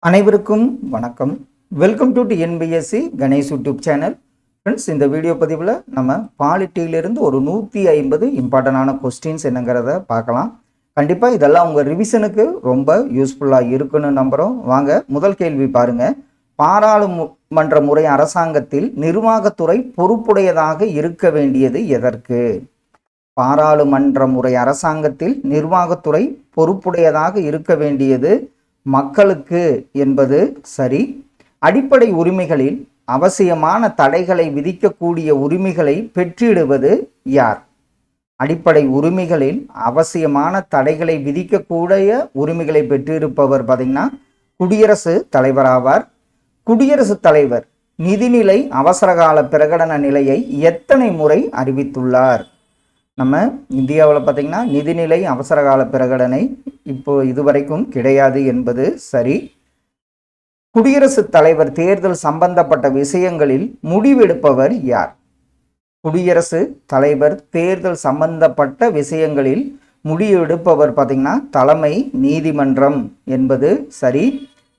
அனைவருக்கும் வணக்கம். Welcome to NPSC Ganesh YouTube channel. Friends, இந்த வீடியோ பதிவில் நம்ம பாலிட்டியிலிருந்து ஒரு 150 இம்பார்ட்டண்டான கொஸ்டின்ஸ் என்னங்கிறத பார்க்கலாம். கண்டிப்பாக இதெல்லாம் உங்கள் ரிவிஷனுக்கு ரொம்ப யூஸ்ஃபுல்லாக இருக்குன்னு நம்புகிறோம். வாங்க முதல் கேள்வி பாருங்கள். பாராளுமன்ற முறை அரசாங்கத்தில் நிர்வாகத்துறை பொறுப்புடையதாக இருக்க வேண்டியது எதற்கு? பாராளுமன்ற முறை அரசாங்கத்தில் நிர்வாகத்துறை பொறுப்புடையதாக இருக்க வேண்டியது மக்களுக்கு என்பது சரி. அடிப்படை உரிமைகளில் அவசியமான தடைகளை விதிக்கக்கூடிய உரிமைகளை பெற்றிடுவது யார்? அடிப்படை உரிமைகளில் அவசியமான தடைகளை விதிக்கக்கூடிய உரிமைகளை பெற்றிருப்பவர் பார்த்தீங்கன்னா குடியரசுத் தலைவர் ஆவார். குடியரசுத் தலைவர் நிதிநிலை அவசரகால பிரகடன நிலையை எத்தனை முறை அறிவித்துள்ளார்? நம்ம இந்தியாவில் பார்த்திங்கன்னா நிதிநிலை அவசரகால பிரகடனை இப்போ இதுவரைக்கும் கிடையாது என்பது சரி. குடியரசுத் தலைவர் தேர்தல் சம்பந்தப்பட்ட விஷயங்களில் முடிவெடுப்பவர் யார்? குடியரசுத் தலைவர் தேர்தல் சம்பந்தப்பட்ட விஷயங்களில் முடிவெடுப்பவர் பார்த்திங்கன்னா தலைமை நீதிமன்றம் என்பது சரி.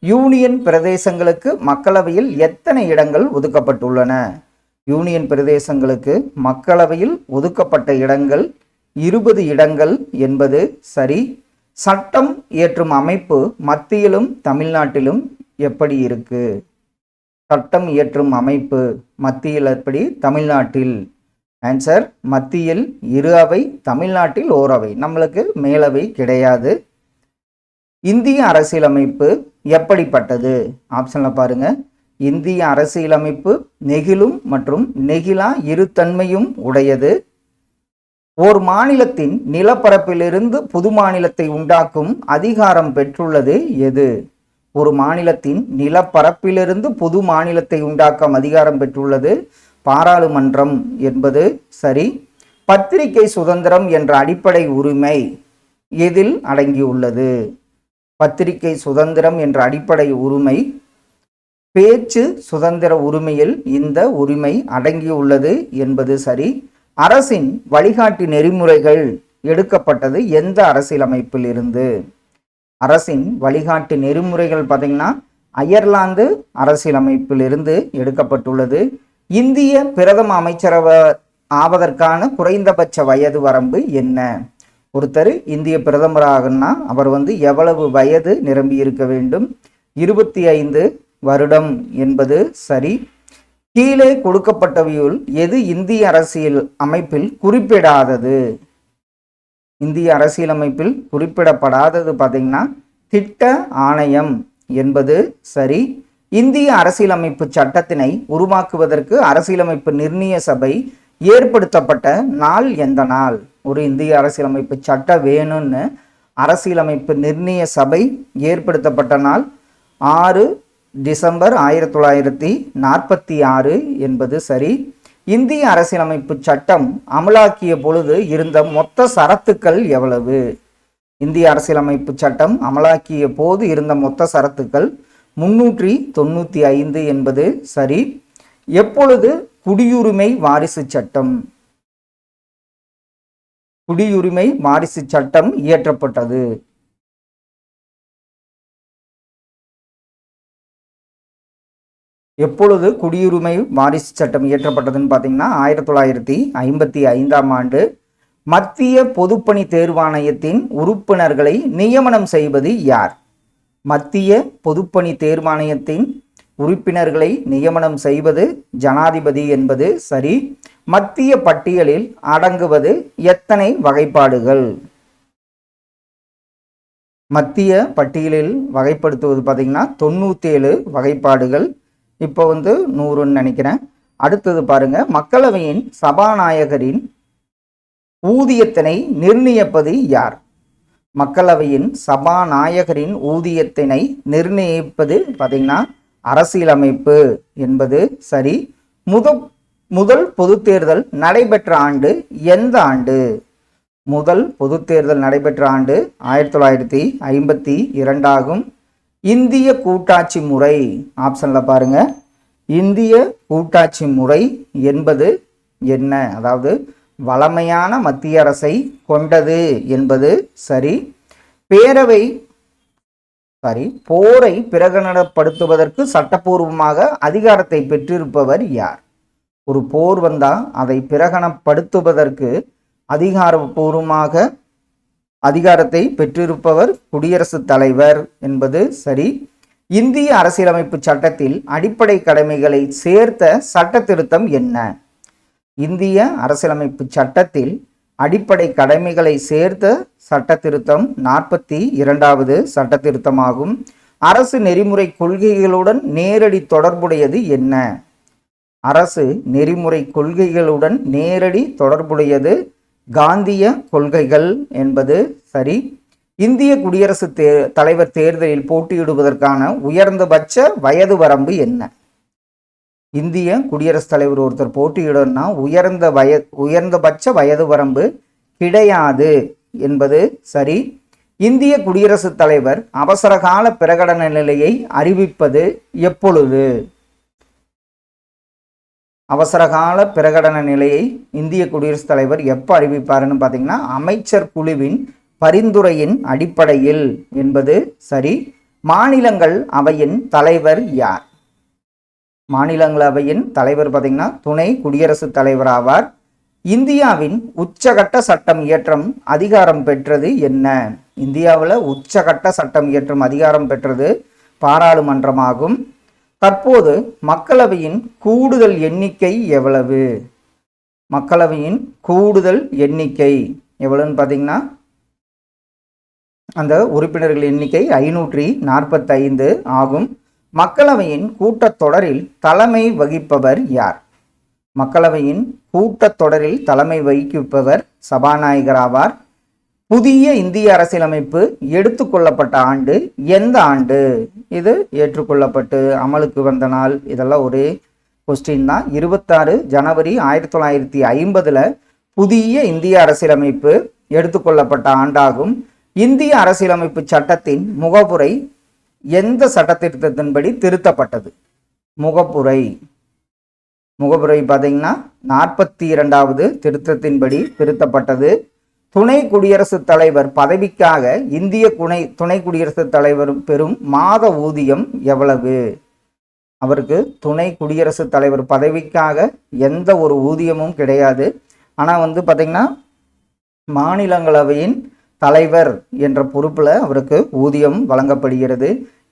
யூனியன் பிரதேசங்களுக்கு மக்களவையில் எத்தனை இடங்கள் ஒதுக்கப்பட்டுள்ளன? யூனியன் பிரதேசங்களுக்கு மக்களவையில் ஒதுக்கப்பட்ட இடங்கள் 20 இடங்கள் என்பது சரி. சட்டம் இயற்றும் அமைப்பு மத்தியிலும் தமிழ்நாட்டிலும் எப்படி இருக்கு? சட்டம் இயற்றும் அமைப்பு மத்தியில் எப்படி, தமிழ்நாட்டில்? ஆன்சர், மத்தியில் 2 அவை, தமிழ்நாட்டில் 1 அவை. நம்மளுக்கு மேலவை கிடையாது. இந்திய அரசியலமைப்பு எப்படிப்பட்டது? ஆப்ஷனில் பாருங்க. இந்திய அரசியலமைப்பு நெகிழும் மற்றும் நெகிழா இருத்தன்மையும் உடையது. ஓர் மாநிலத்தின் நிலப்பரப்பிலிருந்து புது மாநிலத்தை உண்டாக்கும் அதிகாரம் பெற்றுள்ளது எது? ஒரு மாநிலத்தின் நிலப்பரப்பிலிருந்து புது மாநிலத்தை உண்டாக்கும் அதிகாரம் பெற்றுள்ளது பாராளுமன்றம் என்பது சரி. பத்திரிகை சுதந்திரம் என்ற அடிப்படை உரிமை எதில் அடங்கியுள்ளது? பத்திரிகை சுதந்திரம் என்ற அடிப்படை உரிமை பேச்சு சுதந்திர உரிமையில் இந்த உரிமை அடங்கியுள்ளது என்பது சரி. அரசின் வழிகாட்டி நெறிமுறைகள் எடுக்கப்பட்டது எந்த அரசியலமைப்பில் இருந்து? அரசின் வழிகாட்டி நெறிமுறைகள் பார்த்தீங்கன்னா அயர்லாந்து அரசியலமைப்பில் இருந்து எடுக்கப்பட்டுள்ளது. இந்திய பிரதம அமைச்சரவை ஆவதற்கான குறைந்தபட்ச வயது வரம்பு என்ன? ஒருத்தர் இந்திய பிரதமராகனா அவர் எவ்வளவு வயது நிரம்பி இருக்க வேண்டும்? 25 வருடம் என்பது சரி. கீழே கொடுக்கப்பட்டவையுள் எது இந்திய அரசியல் அமைப்பில் குறிப்பிடாதது? இந்திய அரசியலமைப்பில் குறிப்பிடப்படாதது பார்த்தீங்கன்னா திட்ட ஆணையம் என்பது சரி. இந்திய அரசியலமைப்பு சட்டத்தினை உருவாக்குவதற்கு அரசியலமைப்பு நிர்ணய சபை ஏற்படுத்தப்பட்ட நாள் எந்த நாள்? ஒரு இந்திய அரசியலமைப்பு சட்டம் வேணும்னு அரசியலமைப்பு நிர்ணய சபை ஏற்படுத்தப்பட்ட நாள் 6 டிசம்பர் 1946 என்பது சரி. இந்திய அரசியலமைப்பு சட்டம் அமலாக்கிய பொழுது இருந்த மொத்த சரத்துக்கள் எவ்வளவு? இந்திய அரசியலமைப்பு சட்டம் அமலாக்கிய போது இருந்த மொத்த சரத்துக்கள் 395 என்பது சரி. எப்பொழுது குடியுரிமை வாரிசு சட்டம் இயற்றப்பட்டது? எப்பொழுது குடியுரிமை வாரிசு சட்டம் இயற்றப்பட்டதுன்னு பார்த்தீங்கன்னா 1955ஆம் ஆண்டு. மத்திய பொதுப்பணி தேர்வாணையத்தின் உறுப்பினர்களை நியமனம் செய்வது யார்? மத்திய பொதுப்பணி தேர்வாணையத்தின் உறுப்பினர்களை நியமனம் செய்வது ஜனாதிபதி என்பது சரி. மத்திய பட்டியலில் அடங்குவது எத்தனை வகைப்பாடுகள்? மத்திய பட்டியலில் வகைப்படுத்துவது பார்த்தீங்கன்னா 97 வகைப்பாடுகள். இப்போ 100ன்னு நினைக்கிறேன். அடுத்தது பாருங்க. மக்களவையின் சபாநாயகரின் ஊதியத்தினை நிர்ணயிப்பது யார்? மக்களவையின் சபாநாயகரின் ஊதியத்தினை நிர்ணயிப்பது பார்த்தீங்கன்னா அரசியலமைப்பு என்பது சரி. முதல் பொது தேர்தல் நடைபெற்ற ஆண்டு எந்த ஆண்டு? முதல் பொது தேர்தல் நடைபெற்ற ஆண்டு 1952 ஆகும். இந்திய கூட்டாட்சி முறை ஆப்ஷனில் பாருங்க. இந்திய கூட்டாட்சி முறை என்பது என்ன? அதாவது வளமையான மத்திய அரசை கொண்டது என்பது சரி. பேரவை போரை பிரகடனப்படுத்துவதற்கு சட்டப்பூர்வமாக அதிகாரத்தை பெற்றிருப்பவர் யார்? ஒரு போர் வந்தா அதை பிரகடனப்படுத்துவதற்கு அதிகாரப்பூர்வமாக அதிகாரத்தை பெற்றிருப்பவர் குடியரசுத் தலைவர் என்பது சரி. இந்திய அரசியலமைப்பு சட்டத்தில் அடிப்படை கடமைகளை சேர்த்த சட்ட திருத்தம் என்ன? இந்திய அரசியலமைப்பு சட்டத்தில் அடிப்படை கடமைகளை சேர்த்த சட்ட திருத்தம் 42வது சட்ட திருத்தமாகும். அரசு நெறிமுறை கொள்கைகளுடன் நேரடி தொடர்புடையது என்ன? அரசு நெறிமுறை கொள்கைகளுடன் நேரடி தொடர்புடையது காந்திய கொள்கைகள் என்பது சரி. இந்திய குடியரசுத் தலைவர் தேர்தலில் போட்டியிடுவதற்கான உயர்ந்தபட்ச வயது வரம்பு என்ன? இந்திய குடியரசுத் தலைவர் ஒருத்தர் போட்டியிடணும்னா உயர்ந்தபட்ச வயது வரம்பு கிடையாது என்பது சரி. இந்திய குடியரசுத் தலைவர் அவசரகால பிரகடன நிலையை அறிவிப்பது எப்பொழுது? அவசரகால பிரகடன நிலையை இந்திய குடியரசுத் தலைவர் எப்போ அறிவிப்பாருன்னு பார்த்தீங்கன்னா அமைச்சர் குழுவின் பரிந்துரையின் அடிப்படையில் என்பது சரி. மாநிலங்கள் அவையின் தலைவர் யார்? மாநிலங்களவையின் தலைவர் பார்த்தீங்கன்னா துணை குடியரசுத் தலைவர் ஆவார். இந்தியாவின் உச்சகட்ட சட்டம் இயற்றும் அதிகாரம் பெற்றது என்ன? இந்தியாவில் உச்சகட்ட சட்டம் இயற்றும் அதிகாரம் பெற்றது பாராளுமன்றமாகும். தற்போது மக்களவையின் கூடுதல் எண்ணிக்கை எவ்வளவு? மக்களவையின் கூடுதல் எண்ணிக்கை எவ்வளவுன்னு பார்த்தீங்கன்னா அந்த உறுப்பினர்கள் எண்ணிக்கை 545 ஆகும். மக்களவையின் கூட்டத்தொடரில் தலைமை வகிப்பவர் யார்? மக்களவையின் கூட்டத்தொடரில் தலைமை வகிப்பவர் சபாநாயகர் ஆவார். புதிய இந்திய அரசியலமைப்பு எடுத்துக்கொள்ளப்பட்ட ஆண்டு எந்த ஆண்டு? இது ஏற்றுக்கொள்ளப்பட்டு அமலுக்கு வந்த நாள் இதெல்லாம் ஒரே கொஸ்டின் தான். 26 ஜனவரி 1950 புதிய இந்திய அரசியலமைப்பு எடுத்துக்கொள்ளப்பட்ட ஆண்டாகும். இந்திய அரசியலமைப்பு சட்டத்தின் முகப்புரை எந்த சட்டத்திட்டத்தின்படி திருத்தப்பட்டது? முகப்புரை பார்த்தீங்கன்னா 42வது திருத்தத்தின்படி திருத்தப்பட்டது. துணை குடியரசுத் தலைவர் பதவிக்காக இந்திய துணை குடியரசுத் தலைவர் பெறும் மாத ஊதியம் எவ்வளவு? அவருக்கு துணை குடியரசுத் தலைவர் பதவிக்காக எந்த ஒரு ஊதியமும் கிடையாது. ஆனால் பார்த்தீங்கன்னா மாநிலங்களவையின் தலைவர் என்ற பொறுப்பில் அவருக்கு ஊதியம் வழங்கப்படுகிறது.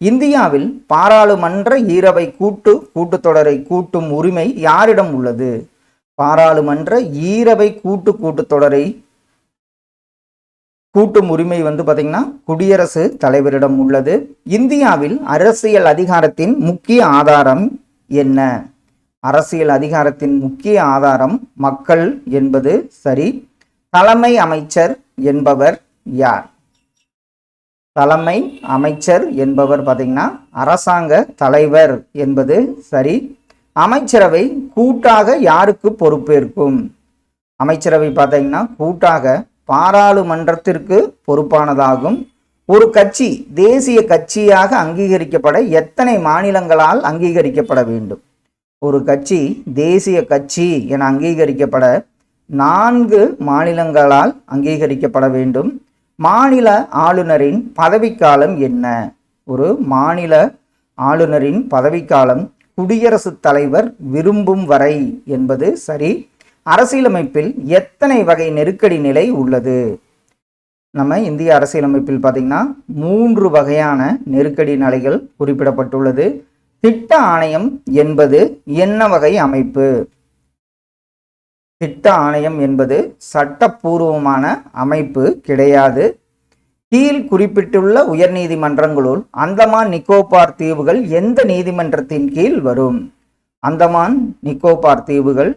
இந்தியாவில் பாராளுமன்ற ஈரவை கூட்டுத்தொடரை கூட்டும் உரிமை யாரிடம் உள்ளது? பாராளுமன்ற ஈரவை கூட்டுத்தொடரை கூட்டும் உரிமை பார்த்தீங்கன்னா குடியரசு தலைவரிடம் உள்ளது. இந்தியாவில் அரசியல் அதிகாரத்தின் முக்கிய ஆதாரம் என்ன? அரசியல் அதிகாரத்தின் முக்கிய ஆதாரம் மக்கள் என்பது சரி. தலைமை அமைச்சர் என்பவர் யார்? தலைமை அமைச்சர் என்பவர் பார்த்தீங்கன்னா அரசாங்க தலைவர் என்பது சரி. அமைச்சரவை கூட்டாக யாருக்கு பொறுப்பேற்கும்? அமைச்சரவை பார்த்தீங்கன்னா கூட்டாக பாராளுமன்றத்திற்கு பொறுப்பானதாகும். ஒரு கட்சி தேசிய கட்சியாக அங்கீகரிக்கப்பட எத்தனை மாநிலங்களால் அங்கீகரிக்கப்பட வேண்டும்? ஒரு கட்சி தேசிய கட்சி என அங்கீகரிக்கப்பட 4 மாநிலங்களால் அங்கீகரிக்கப்பட வேண்டும். மாநில ஆளுநரின் பதவிக்காலம் என்ன? ஒரு மாநில ஆளுநரின் பதவிக்காலம் குடியரசுத் தலைவர் விரும்பும் வரை என்பது சரி. அரசியலமைப்பில் எத்தனை வகை நெருக்கடி நிலை உள்ளது? நம்ம இந்திய அரசியலமைப்பில் பார்த்தீங்கன்னா 3 வகையான நெருக்கடி நிலைகள் குறிப்பிடப்பட்டுள்ளது. திட்ட ஆணையம் என்பது என்ன வகை அமைப்பு? திட்ட ஆணையம் என்பது சட்டப்பூர்வமான அமைப்பு கிடையாது. கீழ் குறிப்பிட்டுள்ள உயர்நீதிமன்றங்களுள் அந்தமான் நிக்கோபார் தீவுகள் எந்த நீதிமன்றத்தின் கீழ் வரும்? அந்தமான் நிக்கோபார் தீவுகள்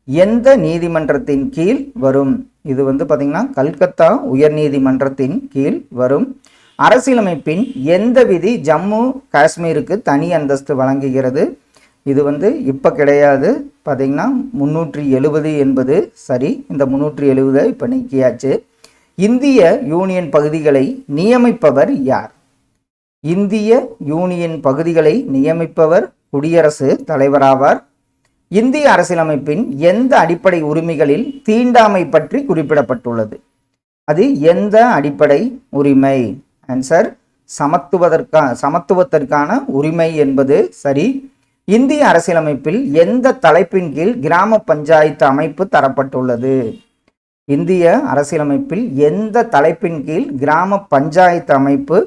எந்த நீதிமன்றத்தின் கீழ் வரும்? இது பார்த்தீங்கன்னா கல்கத்தா உயர்நீதிமன்றத்தின் கீழ் வரும். அரசியலமைப்பின் எந்த விதி ஜம்மு காஷ்மீருக்கு தனி அந்தஸ்து வழங்குகிறது? இது இப்போ கிடையாது. பார்த்தீங்கன்னா 370 என்பது சரி. இந்த 370 இப்போ நீக்கியாச்சு. இந்திய யூனியன் பகுதிகளை நியமிப்பவர் யார்? இந்திய யூனியன் பகுதிகளை நியமிப்பவர் குடியரசு தலைவராவார். இந்திய அரசியலமைப்பின் எந்த அடிப்படை உரிமைகளில் தீண்டாமை பற்றி குறிப்பிடப்பட்டுள்ளது? அது எந்த அடிப்படை உரிமை? ஆன்சர் சமத்துவத்திற்கான உரிமை என்பது சரி. இந்திய அரசியலமைப்பில் எந்த தலைப்பின் கீழ் கிராம பஞ்சாயத்து அமைப்பு தரப்பட்டுள்ளது? இந்திய அரசியலமைப்பில் எந்த தலைப்பின் கீழ் கிராம பஞ்சாயத்து அமைப்பு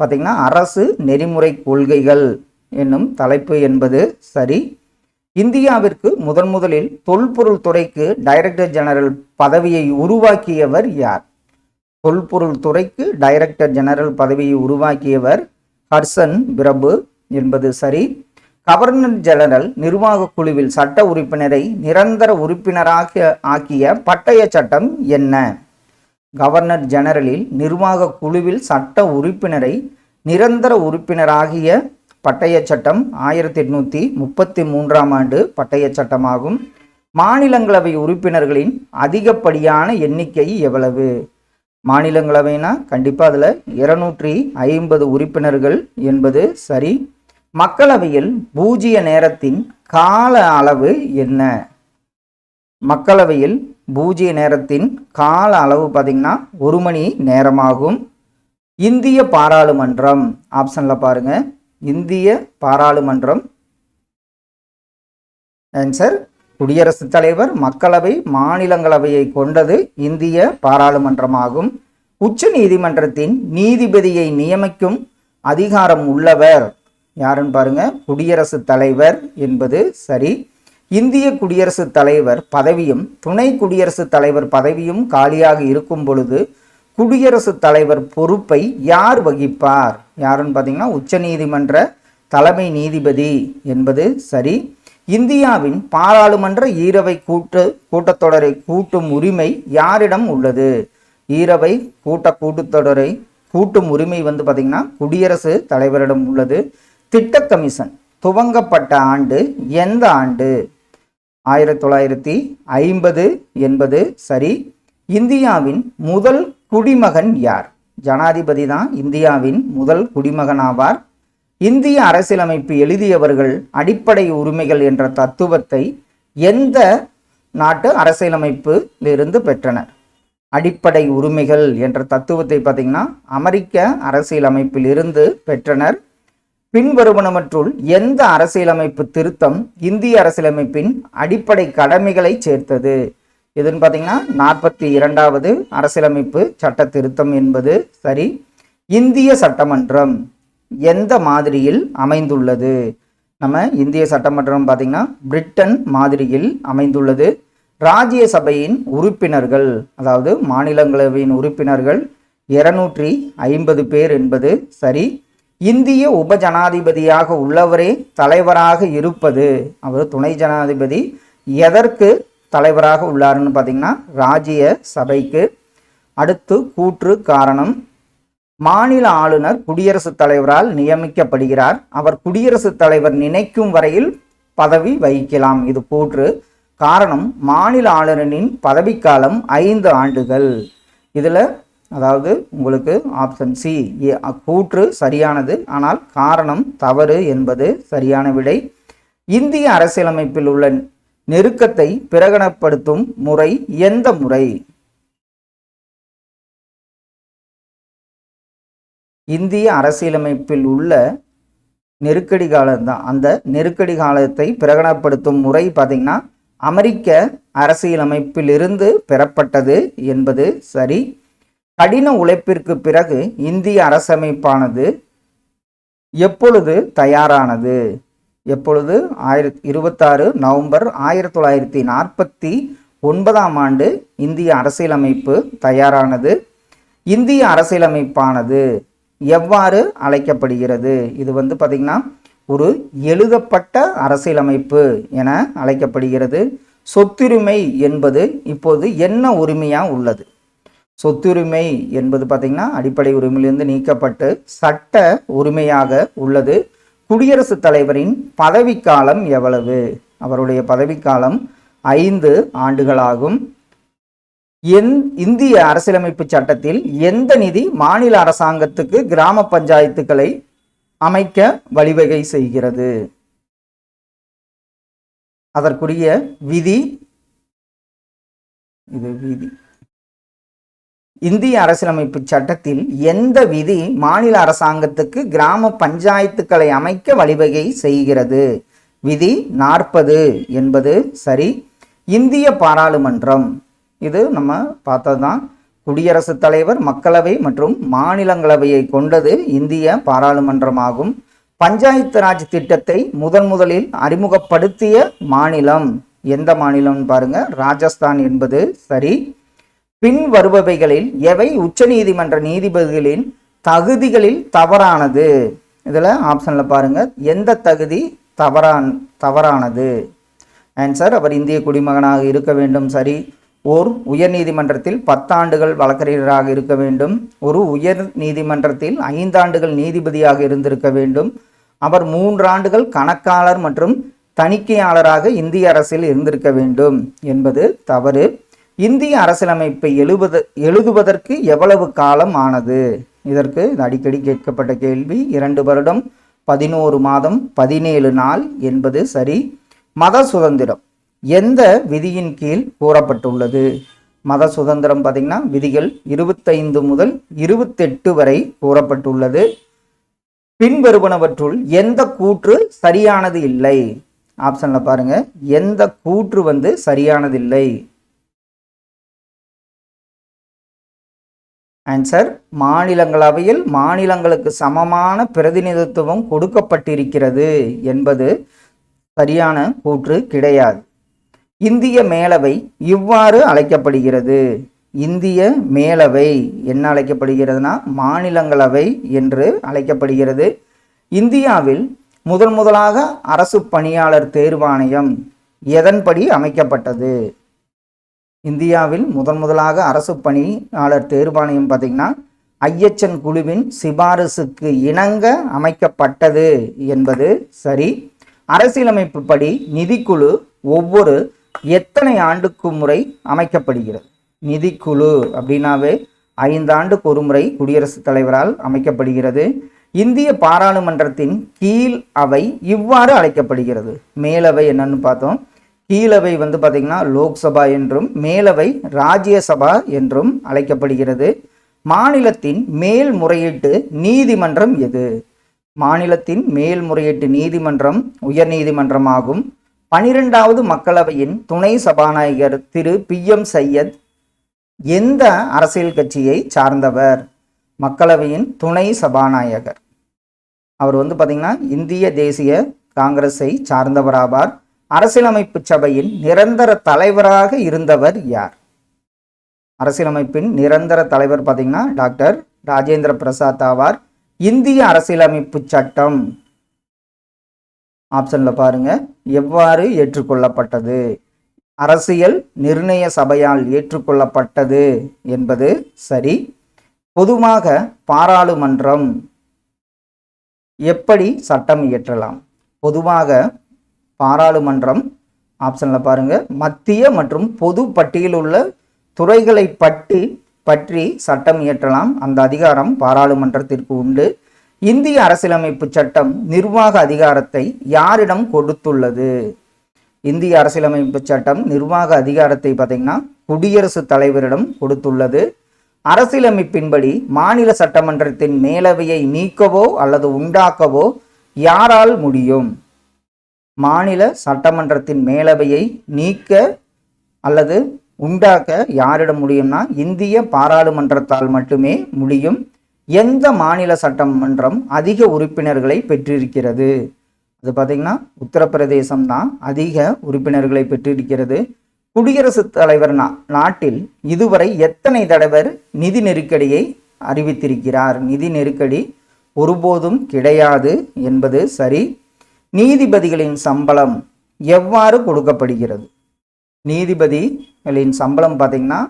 பார்த்தீங்கன்னா அரசு நெறிமுறை கொள்கைகள் என்னும் தலைப்பு என்பது சரி. இந்தியாவிற்கு முதலில் தொல்பொருள் துறைக்கு டைரக்டர் ஜெனரல் பதவியை உருவாக்கியவர் யார்? தொல்பொருள் துறைக்கு டைரக்டர் ஜெனரல் பதவியை உருவாக்கியவர் ஹர்சன் பிரபு என்பது சரி. கவர்னர் ஜெனரல் நிர்வாக குழுவில் சட்ட உறுப்பினரை நிரந்தர உறுப்பினராக ஆக்கிய பட்டய சட்டம் என்ன? கவர்னர் ஜெனரலில் நிர்வாக குழுவில் சட்ட உறுப்பினரை நிரந்தர உறுப்பினராகிய பட்டய சட்டம் 1833ஆம் ஆண்டு பட்டய சட்டமாகும். மாநிலங்களவை உறுப்பினர்களின் அதிகப்படியான எண்ணிக்கை எவ்வளவு? மாநிலங்களவைனா கண்டிப்பாக அதில் 250 உறுப்பினர்கள் என்பது சரி. மக்களவையில் பூஜ்ய நேரத்தின் கால அளவு என்ன? மக்களவையில் பூஜ்ய நேரத்தின் கால அளவு பார்த்தீங்கன்னா 1 மணி நேரமாகும். இந்திய பாராளுமன்றம் ஆப்ஷனில் பாருங்க. இந்திய பாராளுமன்றம் ஆன்சர் குடியரசுத் தலைவர், மக்களவை, மாநிலங்களவையை கொண்டது இந்திய பாராளுமன்றமாகும். உச்ச நீதிமன்றத்தின் நீதிபதியை நியமிக்கும் அதிகாரம் உள்ளவர் யாருன்னு பாருங்க, குடியரசுத் தலைவர் என்பது சரி. இந்திய குடியரசுத் தலைவர் பதவியும் துணை குடியரசுத் தலைவர் பதவியும் காலியாக இருக்கும் பொழுது குடியரசுத் தலைவர் பொறுப்பை யார் வகிப்பார்? யாருன்னு பார்த்தீங்கன்னா உச்ச நீதிமன்ற தலைமை நீதிபதி என்பது சரி. இந்தியாவின் பாராளுமன்ற ஈரவை கூட்டத்தொடரை கூட்டும் உரிமை யாரிடம் உள்ளது? ஈரவை கூட்டத்தொடரை கூட்டும் உரிமை பார்த்தீங்கன்னா குடியரசு தலைவரிடம் உள்ளது. திட்ட கமிஷன் துவங்கப்பட்ட ஆண்டு எந்த ஆண்டு? 1950 என்பது சரி. இந்தியாவின் முதல் குடிமகன் யார்? ஜனாதிபதி தான் இந்தியாவின் முதல் குடிமகன் ஆவார். இந்திய அரசியலமைப்பு எழுதியவர்கள் அடிப்படை உரிமைகள் என்ற தத்துவத்தை எந்த நாட்டு அரசியலமைப்பிலிருந்து பெற்றனர்? அடிப்படை உரிமைகள் என்ற தத்துவத்தை பார்த்தீங்கன்னா அமெரிக்க அரசியலமைப்பில் இருந்து பெற்றனர். பின்வருவனவற்றுள் எந்த அரசியலமைப்பு திருத்தம் இந்திய அரசியலமைப்பின் அடிப்படை கடமைகளை சேர்த்தது? இதுன்னு பார்த்தீங்கன்னா 42வது அரசியலமைப்பு சட்ட திருத்தம் என்பது சரி. இந்திய சட்டமன்றம் எந்த மாதிரியில் அமைந்துள்ளது? நம்ம இந்திய சட்டமன்றம் பார்த்தீங்கன்னா பிரிட்டன் மாதிரியில் அமைந்துள்ளது. ராஜ்யசபையின் உறுப்பினர்கள் அதாவது மாநிலங்களவையின் உறுப்பினர்கள் 250 பேர் என்பது சரி. இந்திய உப ஜனாதிபதியாக உள்ளவரே தலைவராக இருப்பது, அவர் துணை ஜனாதிபதி எதற்கு தலைவராக உள்ளாருன்னு பார்த்தீங்கன்னா ராஜ்ய சபைக்கு. அடுத்து கூற்று காரணம். மாநில ஆளுநர் குடியரசுத் தலைவரால் நியமிக்கப்படுகிறார். அவர் குடியரசுத் தலைவர் நினைக்கும் வரையில் பதவி வகிக்கலாம். இது கூற்று. காரணம், மாநில ஆளுநரின் பதவிக்காலம் 5 ஆண்டுகள். இதில் அதாவது உங்களுக்கு ஆப்ஷன் சி கூற்று சரியானது, ஆனால் காரணம் தவறு என்பது சரியான விடை. இந்திய அரசியலமைப்பில் உள்ள நெருக்கத்தை பிரகடனப்படுத்தும் முறை எந்த முறை? இந்திய அரசியலமைப்பில் உள்ள நெருக்கடி காலம்தான். அந்த நெருக்கடி காலத்தை பிரகடனப்படுத்தும் முறை பார்த்தீங்கன்னா அமெரிக்க அரசியலமைப்பிலிருந்து பெறப்பட்டது என்பது சரி. கடின உழைப்பிற்கு பிறகு இந்திய அரசமைப்பானது எப்பொழுது தயாரானது? எப்பொழுது? 26 நவம்பர் 1949ஆம் ஆண்டு இந்திய அரசியலமைப்பு தயாரானது. இந்திய அரசியலமைப்பானது எவ்வாறு அழைக்கப்படுகிறது? இது பார்த்தீங்கன்னா ஒரு எழுதப்பட்ட அரசியலமைப்பு என அழைக்கப்படுகிறது. சொத்துரிமை என்பது இப்போது என்ன உரிமையாக உள்ளது? சொத்துரிமை என்பது பார்த்தீங்கன்னா அடிப்படை உரிமையிலிருந்து நீக்கப்பட்டு சட்ட உரிமையாக உள்ளது. குடியரசுத் தலைவரின் பதவிக்காலம் எவ்வளவு? அவருடைய பதவிக்காலம் 5 ஆண்டுகளாகும். இந்திய அரசியலமைப்பு சட்டத்தில் எந்த நிதி மாநில அரசாங்கத்துக்கு கிராம பஞ்சாயத்துக்களை அமைக்க வழிவகை செய்கிறது? அதற்குரிய விதி இது விதி இந்திய அரசியலமைப்பு சட்டத்தில் எந்த விதி மாநில அரசாங்கத்துக்கு கிராம பஞ்சாயத்துக்களை அமைக்க வழிவகை செய்கிறது? விதி 40 என்பது சரி. இந்திய பாராளுமன்றம், இது நம்ம பார்த்ததுதான். குடியரசுத் தலைவர், மக்களவை மற்றும் மாநிலங்களவையை கொண்டது இந்திய பாராளுமன்றமாகும். பஞ்சாயத்து ராஜ் திட்டத்தை முதலில் அறிமுகப்படுத்திய மாநிலம் எந்த மாநிலம் பாருங்க, ராஜஸ்தான் என்பது சரி. பின் வருபவைகளில் எவை உச்சநீதிமன்ற நீதிபதிகளின் தகுதிகளில் தவறானது? இதில் ஆப்ஷனில் பாருங்க, எந்த தகுதி தவறானது? ஆன்சர், அவர் இந்திய குடிமகனாக இருக்க வேண்டும். சரி. ஓர் உயர் நீதிமன்றத்தில் 10 ஆண்டுகள் வழக்கறிஞராக இருக்க வேண்டும். ஒரு உயர் நீதிமன்றத்தில் 5 ஆண்டுகள் நீதிபதியாக இருந்திருக்க வேண்டும். அவர் 3 ஆண்டுகள் கணக்காளர் மற்றும் தணிக்கையாளராக இந்திய அரசில் இருந்திருக்க வேண்டும் என்பது தவறு. இந்திய அரசியலமைப்பை எழுதுவதற்கு எவ்வளவு காலம் ஆனது? இதற்கு அடிக்கடி கேட்கப்பட்ட கேள்வி. 2 வருடம் 11 மாதம் 17 நாள் என்பது சரி. மத சுதந்திரம் எந்த விதியின் கீழ் கூறப்பட்டுள்ளது? மத சுதந்திரம் பார்த்தீங்கன்னா விதிகள் 25 முதல் 28 வரை கூறப்பட்டுள்ளது. பின்வருவனவற்றுள் எந்த கூற்று சரியானது இல்லை? ஆப்ஷன்ல பாருங்க, எந்த கூற்று சரியானதில்லை? ஆன்சர், மாநிலங்களவையில் மாநிலங்களுக்கு சமமான பிரதிநிதித்துவம் கொடுக்கப்பட்டிருக்கிறது என்பது சரியான கூற்று கிடையாது. இந்திய மேலவை இவ்வாறு அழைக்கப்படுகிறது. இந்திய மேலவை என்ன அழைக்கப்படுகிறதுனா மாநிலங்களவை என்று அழைக்கப்படுகிறது. இந்தியாவில் முதலாக அரசு பணியாளர் தேர்வாணையம் எதன்படி அமைக்கப்பட்டது? இந்தியாவில் முதலாக அரசு பணியாளர் தேர்வாணையம் பார்த்தீங்கன்னா ஐஎச்என் குழுவின் சிபாரிசுக்கு இணங்க அமைக்கப்பட்டது என்பது சரி. அரசியலமைப்பு படி நிதிக்குழு ஒவ்வொரு எத்தனை ஆண்டுக்கு முறை அமைக்கப்படுகிறது? நிதிக்குழு அப்படின்னாவே 5 ஆண்டுக்கு ஒரு முறை குடியரசுத் தலைவரால் அமைக்கப்படுகிறது. இந்திய பாராளுமன்றத்தின் கீழ் அவை இவ்வாறு அழைக்கப்படுகிறது. மேலவை என்னன்னு பார்த்தோம். கீழவை பார்த்தீங்கன்னா லோக்சபா என்றும் மேலவை ராஜ்யசபா என்றும் அழைக்கப்படுகிறது. மாநிலத்தின் மேல்முறையீட்டு நீதிமன்றம் எது? மாநிலத்தின் மேல்முறையீட்டு நீதிமன்றம் உயர் நீதிமன்றமாகும். 12வது மக்களவையின் துணை சபாநாயகர் திரு PM சையத் எந்த அரசியல் கட்சியை சார்ந்தவர்? மக்களவையின் துணை சபாநாயகர் அவர் பார்த்தீங்கன்னா இந்திய தேசிய காங்கிரஸை சார்ந்தவராவார். அரசியலமைப்பு சபையின் நிரந்தர தலைவராக இருந்தவர் யார்? அரசியலமைப்பின் நிரந்தர தலைவர் பார்த்தீங்கன்னா டாக்டர் ராஜேந்திர பிரசாத் ஆவார். இந்திய அரசியலமைப்பு சட்டம் ஆப்ஷன்ல பாருங்க, எவ்வாறு ஏற்றுக்கொள்ளப்பட்டது? அரசியல் நிர்ணய சபையால் ஏற்றுக்கொள்ளப்பட்டது என்பது சரி. பொதுவாக பாராளுமன்றம் எப்படி சட்டம் இயற்றலாம்? பொதுவாக பாராளுமன்றம் ஆப்ஷன்ல பாருங்க, மத்திய மற்றும் பொது பட்டியலில் உள்ள துறைகளை பற்றி சட்டம் இயற்றலாம். அந்த அதிகாரம் பாராளுமன்றத்திற்கு உண்டு. இந்திய அரசியலமைப்பு சட்டம் நிர்வாக அதிகாரத்தை யாரிடம் கொடுத்துள்ளது? இந்திய அரசியலமைப்பு சட்டம் நிர்வாக அதிகாரத்தை பார்த்தீங்கன்னா குடியரசுத் தலைவரிடம் கொடுத்துள்ளது. அரசியலமைப்பின்படி மாநில சட்டமன்றத்தின் மேலவையை நீக்கவோ அல்லது உண்டாக்கவோ யாரால் முடியும்? மாநில சட்டமன்றத்தின் மேலவையை நீக்க அல்லது உண்டாக்க யாரிடம் முடியும்னா இந்திய பாராளுமன்றத்தால் மட்டுமே முடியும். எந்த மாநில சட்டமன்றம் அதிக உறுப்பினர்களை பெற்றிருக்கிறது? அது பார்த்தீங்கன்னா உத்தரப்பிரதேசம் தான் அதிக உறுப்பினர்களை பெற்றிருக்கிறது. குடியரசுத் தலைவர் நாட்டில் இதுவரை எத்தனை தடவை நிதி நெருக்கடியை அறிவித்திருக்கிறார்? நிதி நெருக்கடி ஒருபோதும் கிடையாது என்பது சரி. நீதிபதிகளின் சம்பளம் எவ்வாறு கொடுக்கப்படுகிறது? நீதிபதிகளின் சம்பளம் பார்த்தீங்கன்னா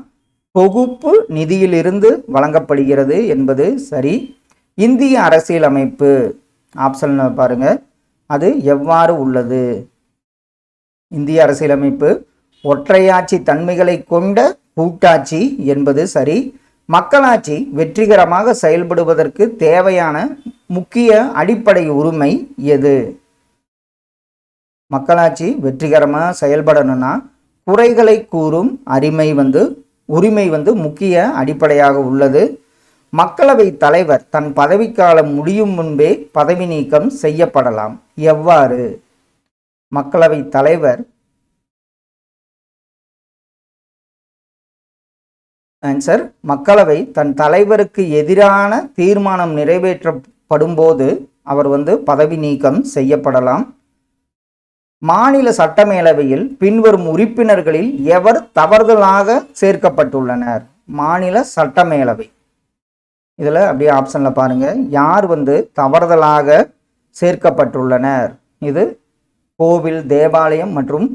தொகுப்பு நிதியிலிருந்து வழங்கப்படுகிறது என்பது சரி. இந்திய அரசியலமைப்பு ஆப்ஷன் பாருங்க, அது எவ்வாறு உள்ளது? இந்திய அரசியலமைப்பு ஒற்றையாட்சி தன்மைகளை கொண்ட கூட்டாட்சி என்பது சரி. மக்களாட்சி வெற்றிகரமாக செயல்படுவதற்கு தேவையான முக்கிய அடிப்படை உரிமை எது? மக்களாட்சி வெற்றிகரமாக செயல்படணும்னா குறைகளை கூறும் அரிமை உரிமை முக்கிய அடிப்படையாக உள்ளது. மக்களவை தலைவர் தன் பதவிக்காலம் முடியும் முன்பே பதவி நீக்கம் செய்யப்படலாம். எவ்வாறு? மக்களவை தலைவர் ஆன்சர், மக்களவை தன் தலைவருக்கு எதிரான தீர்மானம் நிறைவேற்றப்படும் போது அவர் பதவி நீக்கம் செய்யப்படலாம். மாநில சட்டமேலவையில் பின்வரும் உறுப்பினர்களில் எவர் தவறுதலாக சேர்க்கப்பட்டுள்ளனர்? மாநில சட்டமேலவை இதில் அப்படியே ஆப்ஷனில் பாருங்க, யார் தவறுதலாக சேர்க்கப்பட்டுள்ளனர்? இது கோவில், தேவாலயம் மற்றும்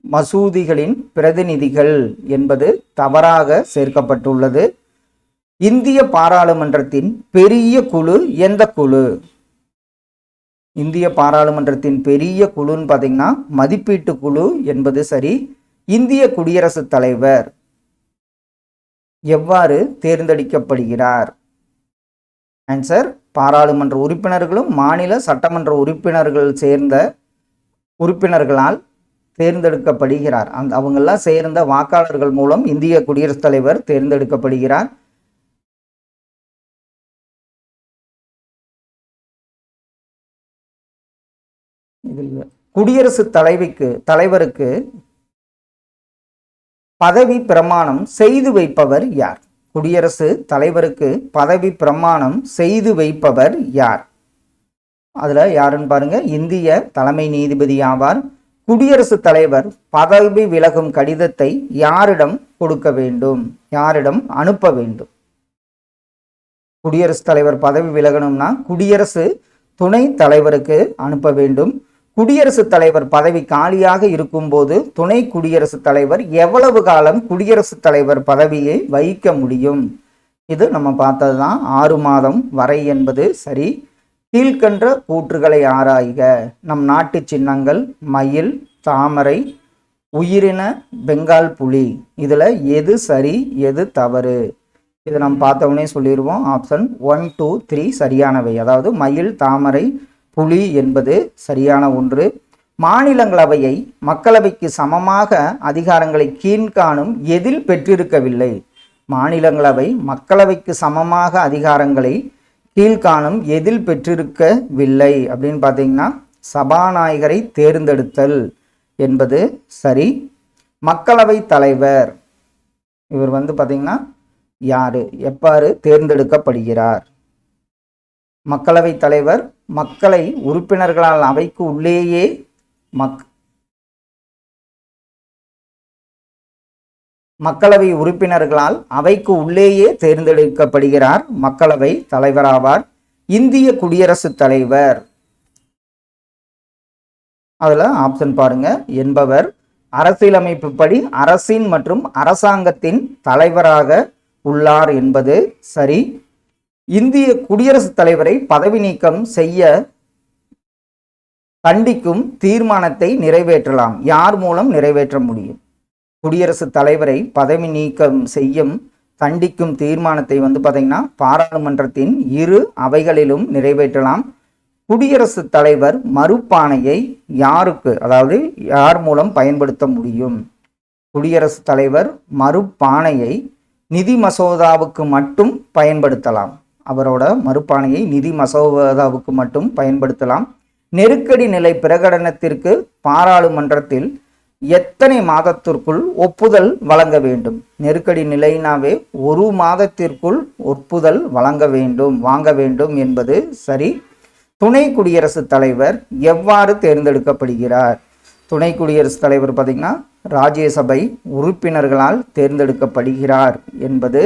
மசூதிகளின் பிரதிநிதிகள் என்பது தவறாக சேர்க்கப்பட்டுள்ளது. இந்திய பாராளுமன்றத்தின் பெரிய குழு எந்த குழு? இந்திய பாராளுமன்றத்தின் பெரிய குழுன்னு பார்த்தீங்கன்னா மதிப்பீட்டு குழு என்பது சரி. இந்திய குடியரசுத் தலைவர் எவ்வாறு தேர்ந்தெடுக்கப்படுகிறார்? ஆன்சர், பாராளுமன்ற உறுப்பினர்களும் மாநில சட்டமன்ற உறுப்பினர்கள் சேர்ந்த உறுப்பினர்களால் தேர்ந்தெடுக்கப்படுகிறார். அவங்கெல்லாம் சேர்ந்த வாக்காளர்கள் மூலம் இந்திய குடியரசுத் தலைவர் தேர்ந்தெடுக்கப்படுகிறார். குடியரசுத் தலைவருக்கு பதவி பிரமாணம் செய்து வைப்பவர் யார்? குடியரசு தலைவருக்கு பதவி பிரமாணம் செய்து வைப்பவர் யார்? அதுல யாருன்னு பாருங்க, இந்திய தலைமை நீதிபதி ஆவார். குடியரசுத் தலைவர் பதவி விலகும் கடிதத்தை யாரிடம் கொடுக்க வேண்டும்? யாரிடம் அனுப்ப வேண்டும்? குடியரசுத் தலைவர் பதவி விலகணும்னா குடியரசு துணை தலைவருக்கு அனுப்ப வேண்டும். குடியரசுத் தலைவர் பதவி காலியாக இருக்கும்போது துணை குடியரசுத் தலைவர் எவ்வளவு காலம் குடியரசுத் தலைவர் பதவியை வகிக்க முடியும்? இது நம்ம பார்த்தது தான், 6 மாதம் வரை என்பது சரி. கீழ்கண்ட கூற்றுகளை ஆராய்க. நம் நாட்டு சின்னங்கள் மயில், தாமரை, உயிரின பெங்கால் புலி. இதில் எது சரி எது தவறு? இதை நம்ம பார்த்தவொடனே சொல்லிடுவோம். ஆப்ஷன் 1, 2, 3 சரியானவை. அதாவது மயில், தாமரை, புலி என்பது சரியான ஒன்று. மாநிலங்களவையை மக்களவைக்கு சமமாக அதிகாரங்களை கீழ்காணும் எதில் பெற்றிருக்கவில்லை? மாநிலங்களவை மக்களவைக்கு சமமாக அதிகாரங்களை கீழ்காணும் எதில் பெற்றிருக்கவில்லை அப்படின்னு பார்த்தீங்கன்னா சபாநாயகரை தேர்ந்தெடுத்தல் என்பது சரி. மக்களவை தலைவர் இவர் பார்த்தீங்கன்னா யாரு, எவ்வாறு தேர்ந்தெடுக்கப்படுகிறார்? மக்களவை தலைவர் மக்களை உறுப்பினர்களால் அவைக்கு உள்ளேயே மக்களவை உறுப்பினர்களால் அவைக்கு உள்ளேயே தேர்ந்தெடுக்கப்படுகிறார். மக்களவை தலைவராவார். இந்திய குடியரசுத் தலைவர் அதுல ஆப்ஷன் பாருங்க, என்பவர் அரசியலமைப்பு படி அரசின் மற்றும் அரசாங்கத்தின் தலைவராக உள்ளார் என்பது சரி. இந்திய குடியரசுத் தலைவரை பதவி நீக்கம் செய்ய கண்டிக்கும் தீர்மானத்தை நிறைவேற்றலாம். யார் மூலம் நிறைவேற்ற முடியும்? குடியரசுத் தலைவரை பதவி நீக்கம் செய்யும் கண்டிக்கும் தீர்மானத்தை பார்த்தீங்கன்னா பாராளுமன்றத்தின் 2 அவைகளிலும் நிறைவேற்றலாம். குடியரசுத் தலைவர் மறுப்பாணையை யாருக்கு, அதாவது யார் மூலம் பயன்படுத்த முடியும்? குடியரசுத் தலைவர் மறுப்பாணையை நிதி மசோதாவுக்கு மட்டும் பயன்படுத்தலாம். அவரோட மறுப்பாணையை நிதி மசோதாவுக்கு மட்டும் பயன்படுத்தலாம். நெருக்கடி நிலை பிரகடனத்திற்கு பாராளுமன்றத்தில் எத்தனை மாதத்திற்குள் ஒப்புதல் வழங்க வேண்டும்? நெருக்கடி நிலைனாவே 1 மாதத்திற்குள் ஒப்புதல் வாங்க வேண்டும் என்பது சரி. துணை குடியரசுத் தலைவர் எவ்வாறு தேர்ந்தெடுக்கப்படுகிறார்? துணை குடியரசுத் தலைவர் பார்த்தீங்கன்னா ராஜ்யசபை உறுப்பினர்களால் தேர்ந்தெடுக்கப்படுகிறார் என்பது,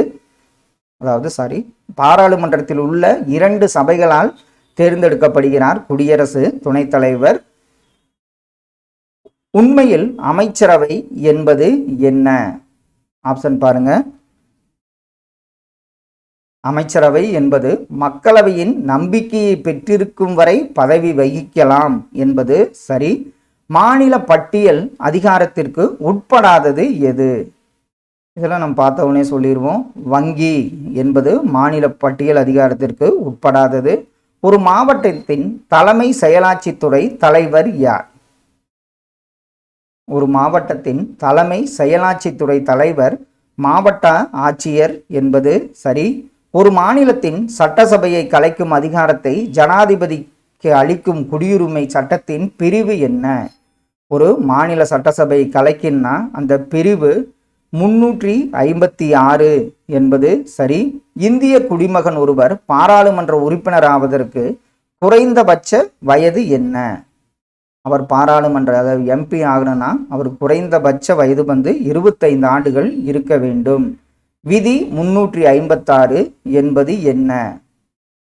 அதாவது பாராளுமன்றத்தில் உள்ள 2 சபைகளால் தேர்ந்தெடுக்கப்படுகிறார் குடியரசு துணைத் தலைவர். உண்மையில் அமைச்சரவை என்பது என்ன? ஆப்ஷன் பாருங்க. அமைச்சரவை என்பது மக்களவையின் நம்பிக்கையை பெற்றிருக்கும் வரை பதவி வகிக்கலாம் என்பது சரி. மாநில பட்டியல் அதிகாரத்திற்கு உட்படாதது எது? இதெல்லாம் நம்ம பார்த்தவொடனே சொல்லிடுவோம். வங்கி என்பது மாநில பட்டியல் அதிகாரத்திற்கு உட்படாதது. ஒரு மாவட்டத்தின் தலைமை செயலாட்சித்துறை தலைவர் யார்? ஒரு மாவட்டத்தின் தலைமை செயலாட்சித்துறை தலைவர் மாவட்ட ஆட்சியர் என்பது சரி. ஒரு மாநிலத்தின் சட்டசபையை கலைக்கும் அதிகாரத்தை ஜனாதிபதிக்கு அளிக்கும் குடியுரிமை சட்டத்தின் பிரிவு என்ன? ஒரு மாநில சட்டசபை கலைக்கின்னா அந்த பிரிவு 356 என்பது சரி. இந்திய குடிமகன் ஒருவர் பாராளுமன்ற உறுப்பினர் ஆவதற்கு குறைந்தபட்ச வயது என்ன? அவர் பாராளுமன்ற அதாவது எம்பி ஆகணும்னா அவர் குறைந்தபட்ச வயது 25 ஆண்டுகள் இருக்க வேண்டும். விதி 356 என்பது என்ன?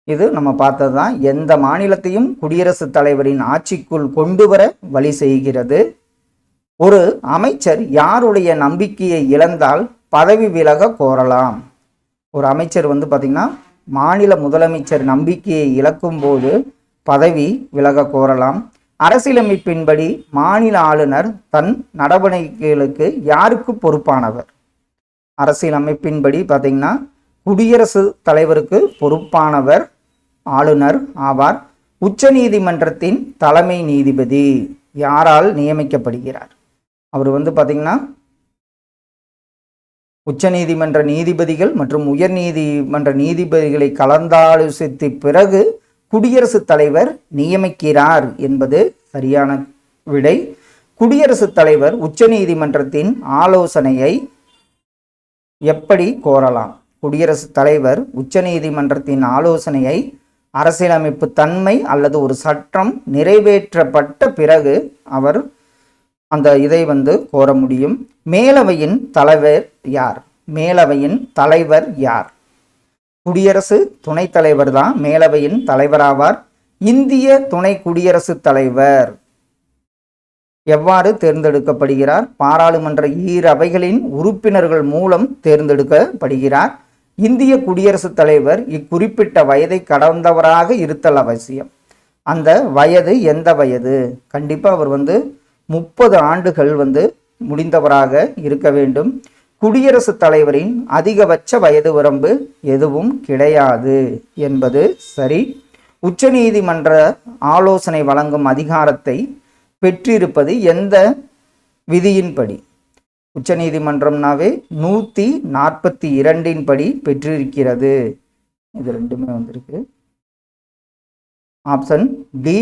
இது நம்ம பார்த்தது தான். எந்த மாநிலத்தையும் குடியரசுத் தலைவரின் ஆட்சிக்குள் கொண்டு வர வழி செய்கிறது. ஒரு அமைச்சர் யாருடைய நம்பிக்கையை இழந்தால் பதவி விலக கோரலாம்? ஒரு அமைச்சர் பார்த்தீங்கன்னா மாநில முதலமைச்சர் நம்பிக்கையை இழக்கும் போது பதவி விலக கோரலாம். அரசியலமைப்பின்படி மாநில ஆளுநர் தன் நடவடிக்கைகளுக்கு யாருக்கு பொறுப்பானவர்? அரசியலமைப்பின்படி பார்த்தீங்கன்னா குடியரசுத் தலைவருக்கு பொறுப்பானவர் ஆளுநர் ஆவார். உச்ச நீதிமன்றத்தின் தலைமை நீதிபதி யாரால் நியமிக்கப்படுகிறார்? அவர் பார்த்தீங்கன்னா உச்ச நீதிமன்ற நீதிபதிகள் மற்றும் உயர் நீதிமன்ற நீதிபதிகளை கலந்தாலோசித்த பிறகு குடியரசுத் தலைவர் நியமிக்கிறார் என்பது சரியான விடை. குடியரசுத் தலைவர் உச்ச நீதிமன்றத்தின் ஆலோசனையை எப்படி கோரலாம்? குடியரசுத் தலைவர் உச்ச நீதிமன்றத்தின் ஆலோசனையை அரசியலமைப்பு தன்மை அல்லது ஒரு சட்டம் நிறைவேற்றப்பட்ட பிறகு அவர் அந்த இதை கோர முடியும். மேலவையின் தலைவர் யார்? மேலவையின் தலைவர் யார்? குடியரசு துணைத் தலைவர் தான் மேலவையின் தலைவராவார். இந்திய துணை குடியரசுத் தலைவர் எவ்வாறு தேர்ந்தெடுக்கப்படுகிறார்? பாராளுமன்ற ஈரவைகளின் உறுப்பினர்கள் மூலம் தேர்ந்தெடுக்கப்படுகிறார். இந்திய குடியரசுத் தலைவர் இக்குறிப்பிட்ட வயதை கடந்தவராக இருத்தல் அவசியம். அந்த வயது எந்த வயது? கண்டிப்பாக அவர் 30 ஆண்டுகள் முடிந்தவராக இருக்க வேண்டும். குடியரசுத் தலைவரின் அதிகபட்ச வயது வரம்பு எதுவும் கிடையாது என்பது சரி. உச்ச நீதிமன்ற ஆலோசனை வழங்கும் அதிகாரத்தை பெற்றிருப்பது எந்த விதியின்படி? உச்ச நீதிமன்றம்னாவே 142 படி பெற்றிருக்கிறது. இது ரெண்டுமே வந்திருக்கு. ஆப்ஷன் டி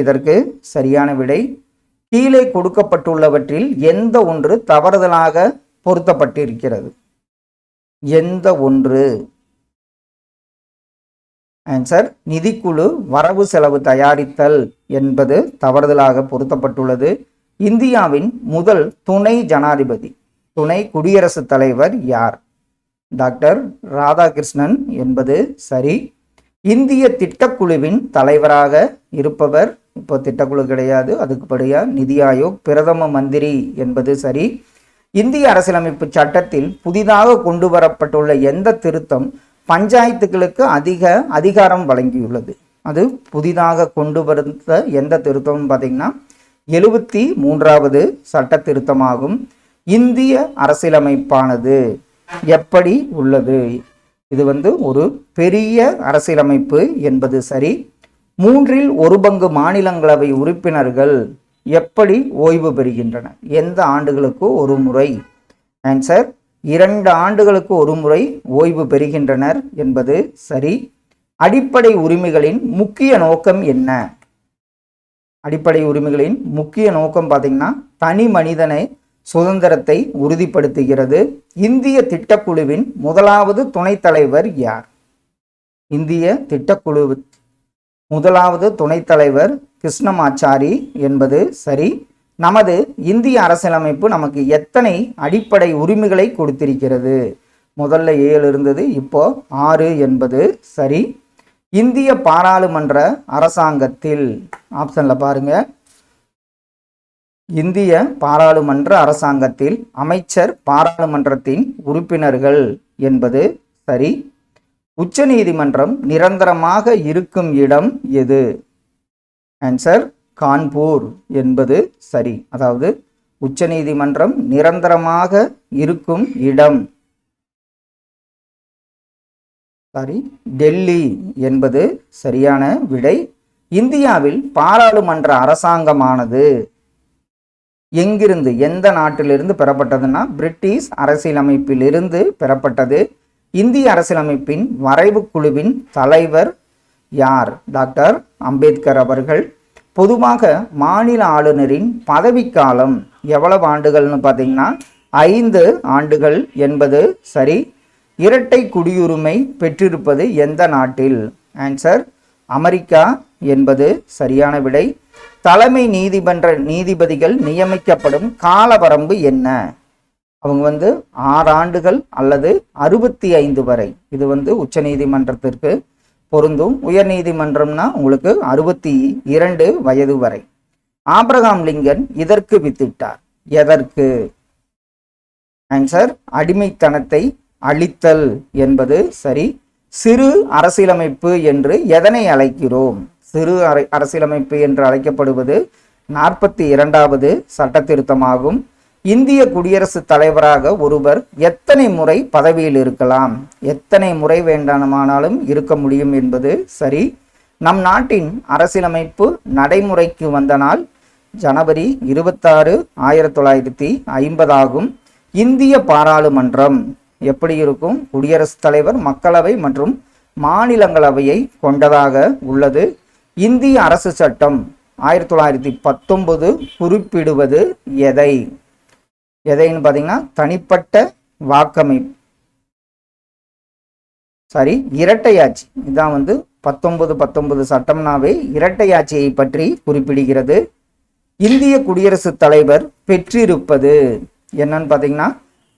இதற்கு சரியான விடை. கீழே கொடுக்கப்பட்டுள்ளவற்றில் எந்த ஒன்று தவறுதலாக பொருத்தப்பட்டிருக்கிறது? எந்த ஒன்று? ஆன்சர் நிதிக்குழு வரவு செலவு தயாரித்தல் என்பது தவறுதலாக பொருத்தப்பட்டுள்ளது. இந்தியாவின் முதல் துணை ஜனாதிபதி துணை குடியரசுத் தலைவர் யார்? டாக்டர் ராதாகிருஷ்ணன் என்பது சரி. இந்திய திட்டக்குழுவின் தலைவராக இருப்பவர் இப்போ திட்டக்குழு கிடையாது, அதுக்குப்படியா நிதி ஆயோக் பிரதம மந்திரி என்பது சரி. இந்திய அரசியலமைப்பு சட்டத்தில் புதிதாக கொண்டு வரப்பட்டுள்ள எந்த திருத்தம் பஞ்சாயத்துகளுக்கு அதிக அதிகாரம் வழங்கியுள்ளது? அது புதிதாக கொண்டு வந்த எந்த திருத்தம் பார்த்தீங்கன்னா 73வது சட்ட திருத்தமாகும். இந்திய அரசியலமைப்பானது எப்படி உள்ளது? இது ஒரு பெரிய அரசியலமைப்பு என்பது சரி. 1/3 மாநிலங்களவை உறுப்பினர்கள் எப்படி ஓய்வு பெறுகின்றன? எந்த ஆண்டுகளுக்கு ஒரு முறை? ஆன்சர் 2 ஆண்டுகளுக்கு ஒரு முறை ஓய்வு பெறுகின்றனர் என்பது சரி. அடிப்படை உரிமைகளின் முக்கிய நோக்கம் என்ன? அடிப்படை உரிமைகளின் முக்கிய நோக்கம் பார்த்தீங்கன்னா தனி மனிதனை சுதந்திரத்தை உறுதிப்படுத்துகிறது. இந்திய திட்டக்குழுவின் முதலாவது துணைத் தலைவர் யார்? இந்திய திட்டக்குழு முதலாவது துணைத் தலைவர் கிருஷ்ணமாச்சாரி என்பது சரி. நமது இந்திய அரசியலமைப்பு நமக்கு எத்தனை அடிப்படை உரிமைகளை கொடுத்திருக்கிறது? முதல்ல 7 இருந்தது, இப்போ 6 என்பது சரி. இந்திய பாராளுமன்ற அரசாங்கத்தில் ஆப்ஷன்ல பாருங்க, இந்திய பாராளுமன்ற அரசாங்கத்தில் அமைச்சர் பாராளுமன்றத்தின் உறுப்பினர்கள் என்பது சரி. உச்ச நீதிமன்றம் நிரந்தரமாக இருக்கும் இடம் எது? ஆன்சர் கான்பூர் என்பது சரி. அதாவது உச்ச நீதிமன்றம் நிரந்தரமாக இருக்கும் இடம் டெல்லி என்பது சரியான விடை. இந்தியாவில் பாராளுமன்ற அரசாங்கமானது எங்கிருந்து, எந்த நாட்டிலிருந்து பெறப்பட்டதுன்னா பிரிட்டிஷ் அரசியலமைப்பிலிருந்து பெறப்பட்டது. இந்திய அரசியலமைப்பின் வரைவு குழுவின் தலைவர் யார்? டாக்டர் அம்பேத்கர் அவர்கள். பொதுவாக மாநில ஆளுநரின் பதவிக்காலம் எவ்வளவு ஆண்டுகள்னு பார்த்தீங்கன்னா 5 ஆண்டுகள் என்பது சரி. இரட்டை குடியுரிமை பெற்றிருப்பது எந்த நாட்டில்? ஆன்சர் அமெரிக்கா என்பது சரியான விடை. தலைமை நீதிமன்ற நீதிபதிகள் நியமிக்கப்படும் காலவரம்பு என்ன? அவங்க 6 ஆண்டுகள் அல்லது 65 வரை. இது உச்ச நீதிமன்றத்திற்கு பொருந்தும். உயர் நீதிமன்றம்னா உங்களுக்கு 62 வயது வரை. ஆபிரகாம் லிங்கன் இதற்கு வித்திட்டார். எதற்கு? ஆன்சர் அடிமைத்தனத்தை அழித்தல் என்பது சரி. சிறு அரசியலமைப்பு என்று எதனை அழைக்கிறோம்? சிறு அரசியலமைப்பு என்று அழைக்கப்படுவது 42வது சட்ட திருத்தமாகும். இந்திய குடியரசுத் தலைவராக ஒருவர் எத்தனை முறை பதவியில் இருக்கலாம்? எத்தனை முறை வேண்டாமானாலும் இருக்க முடியும் என்பது சரி. நம் நாட்டின் அரசியலமைப்பு நடைமுறைக்கு வந்த நாள் ஜனவரி 26, 1950 ஆகும். இந்திய பாராளுமன்றம் எப்படி இருக்கும்? குடியரசுத் தலைவர், மக்களவை மற்றும் மாநிலங்களவையை கொண்டதாக உள்ளது. இந்திய அரசு சட்டம் 1919 குறிப்பிடுவது எதை? எதைன்னு பார்த்தீங்கன்னா தனிப்பட்ட வாக்கமைப்பு, இரட்டையாட்சி. இதான் 1919 சட்டம்னாவே இரட்டையாட்சியை பற்றி குறிப்பிடுகிறது. இந்திய குடியரசுத் தலைவர் பெற்றிருப்பது என்னன்னு பார்த்தீங்கன்னா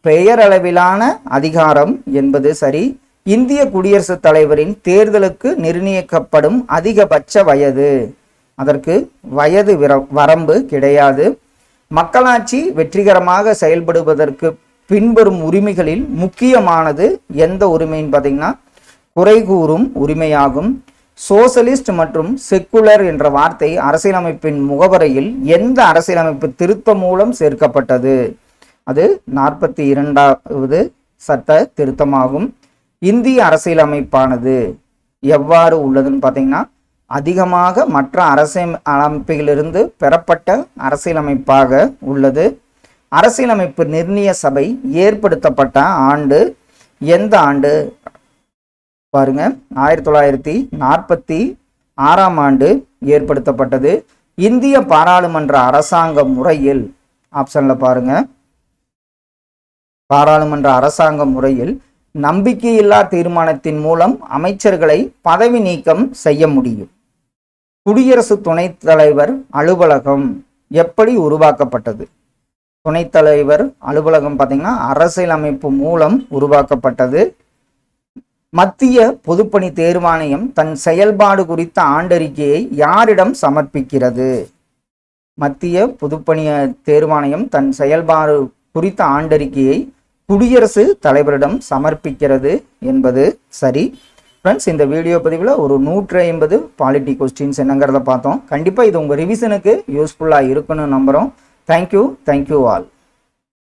பெயரளவிலான அதிகாரம் என்பது சரி. இந்திய குடியரசுத் தலைவரின் தேர்தலுக்கு நிர்ணயிக்கப்படும் அதிகபட்ச வயது, அதற்கு வயது வரம்பு கிடையாது. மக்களாட்சி வெற்றிகரமாக செயல்படுவதற்கு பின்வரும் உரிமைகளில் முக்கியமானது எந்த உரிமைன்னு பார்த்தீங்கன்னா குறை கூறும் உரிமையாகும். சோசலிஸ்ட் மற்றும் செக்குலர் என்ற வார்த்தை அரசியலமைப்பின் முகவரையில் எந்த அரசியலமைப்பு திருத்தம் மூலம் சேர்க்கப்பட்டது? அது 42வது சட்ட திருத்தமாகும். இந்திய அரசியலமைப்பானது எவ்வாறு உள்ளதுன்னு பார்த்தீங்கன்னா அதிகமாக மற்ற அரசியலமைப்பிலிருந்து பெறப்பட்ட அரசியலமைப்பாக உள்ளது. அரசியலமைப்பு நிர்ணய சபை ஏற்படுத்தப்பட்ட ஆண்டு எந்த ஆண்டு? பாருங்க, 1946ஆம் ஆண்டு ஏற்படுத்தப்பட்டது. இந்திய பாராளுமன்ற அரசாங்க முறையில் ஆப்ஷன்ல பாருங்க, பாராளுமன்ற அரசாங்க முறையில் நம்பிக்கையில்லா தீர்மானத்தின் மூலம் அமைச்சர்களை பதவி நீக்கம் செய்ய முடியும். குடியரசு துணைத் தலைவர் அலுவலகம் எப்படி உருவாக்கப்பட்டது? துணைத் தலைவர் அலுவலகம் பார்த்தீங்கன்னா அரசியலமைப்பு மூலம் உருவாக்கப்பட்டது. மத்திய பொதுப்பணி தேர்வாணையம் தன் செயல்பாடு குறித்த ஆண்டறிக்கையை யாரிடம் சமர்ப்பிக்கிறது? மத்திய பொதுப்பணி தேர்வாணையம் தன் செயல்பாடு குறித்த ஆண்டறிக்கையை குடியரசு தலைவரிடம் சமர்ப்பிக்கிறது என்பது சரி. ஃப்ரெண்ட்ஸ், இந்த வீடியோ பதிவில் ஒரு 150 பாலிட்டி கொஸ்டின்ஸ் என்னங்கிறத பார்த்தோம். கண்டிப்பாக இது உங்கள் ரிவிஷனுக்கு யூஸ்ஃபுல்லாக இருக்குன்னு நம்புகிறோம். Thank you all.